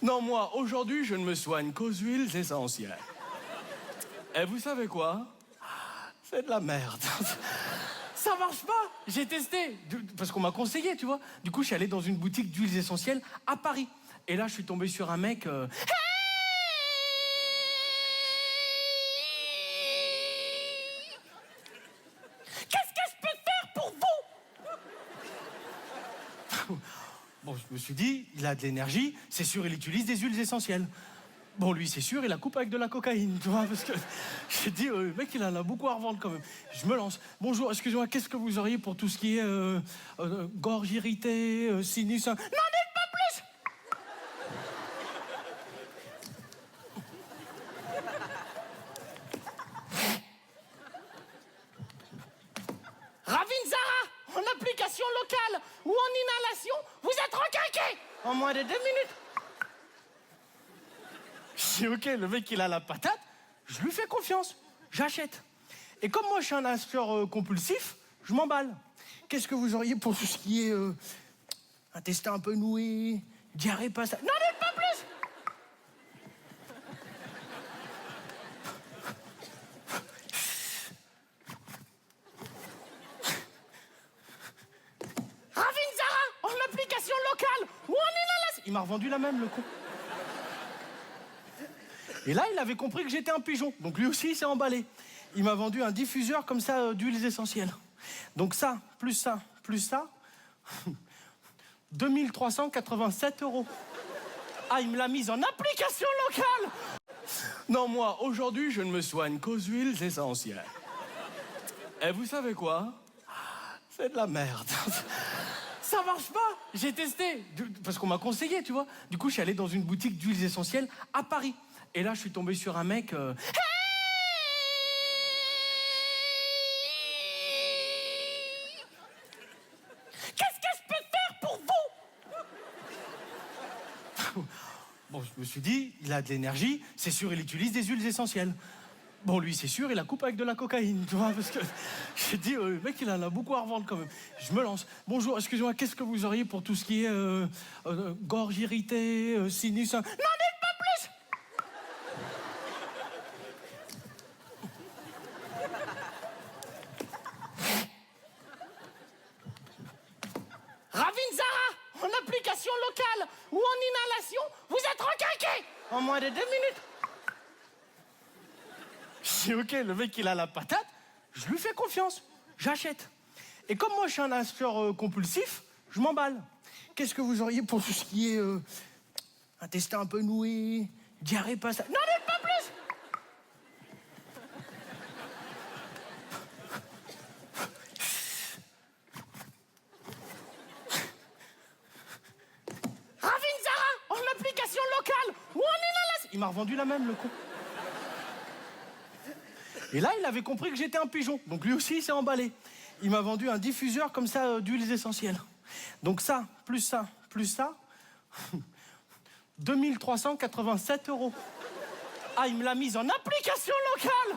Non, moi, aujourd'hui, je ne me soigne qu'aux huiles essentielles. Et vous savez quoi? C'est de la merde. Ça marche pas. J'ai testé. Parce qu'on m'a conseillé, tu vois. Du coup, je suis allé dans une boutique d'huiles essentielles à Paris. Et là, je suis tombé sur un mec... Qu'est-ce que je peux faire pour vous? Bon, je me suis dit, il a de l'énergie, c'est sûr, il utilise des huiles essentielles. Bon, lui, c'est sûr, il la coupe avec de la cocaïne, tu vois, parce que j'ai dit, le mec, il en a beaucoup à revendre quand même. Je me lance. Bonjour, excusez-moi, qu'est-ce que vous auriez pour tout ce qui est gorge irritée, sinus... N'en dites pas plus! Ravinzara, en application locale ou en inhalation, vous êtes requinqué en moins de 2 minutes. Je dis, ok, le mec, il a la patate, je lui fais confiance, j'achète. Et comme moi, je suis un acheteur compulsif, je m'emballe. Qu'est-ce que vous auriez pour tout ce qui est intestin un peu noué, diarrhée passage... N'en dites pas plus! Ravinzara, en application locale ou en inhalation... Il m'a revendu la même, le con. Et là, il avait compris que j'étais un pigeon. Donc lui aussi, il s'est emballé. Il m'a vendu un diffuseur comme ça d'huiles essentielles. Donc ça, plus ça, plus ça... 2387 €. Ah, il me l'a mise en application locale. Non, moi, aujourd'hui, je ne me soigne qu'aux huiles essentielles. Et vous savez quoi? C'est de la merde. Ça marche pas. J'ai testé. Parce qu'on m'a conseillé, tu vois. Du coup, je suis allé dans une boutique d'huiles essentielles à Paris. Et là, je suis tombé sur un mec... Qu'est-ce que je peux faire pour vous? Bon, je me suis dit, il a de l'énergie, c'est sûr, il utilise des huiles essentielles. Bon, lui, c'est sûr, il la coupe avec de la cocaïne, tu vois, parce que j'ai dit, le mec, il en a beaucoup à revendre quand même. Je me lance. Bonjour, excusez-moi, qu'est-ce que vous auriez pour tout ce qui est gorge irritée, sinus... N'en dites pas plus! Ravinzara, en application locale ou en inhalation, vous êtes requinqué en moins de 2 minutes. Je dis, ok, le mec, il a la patate, je lui fais confiance, j'achète. Et comme moi, je suis un acheteur compulsif, je m'emballe. Qu'est-ce que vous auriez pour tout ce qui est intestin un peu noué, diarrhée passage... N'en dites pas plus! Ravinzara, en application locale ou en inhalation... Il m'a revendu la même, le con. Et là, il avait compris que j'étais un pigeon. Donc lui aussi, il s'est emballé. Il m'a vendu un diffuseur comme ça d'huiles essentielles. Donc ça, plus ça, plus ça... 2387 €. Ah, il me l'a mise en application locale.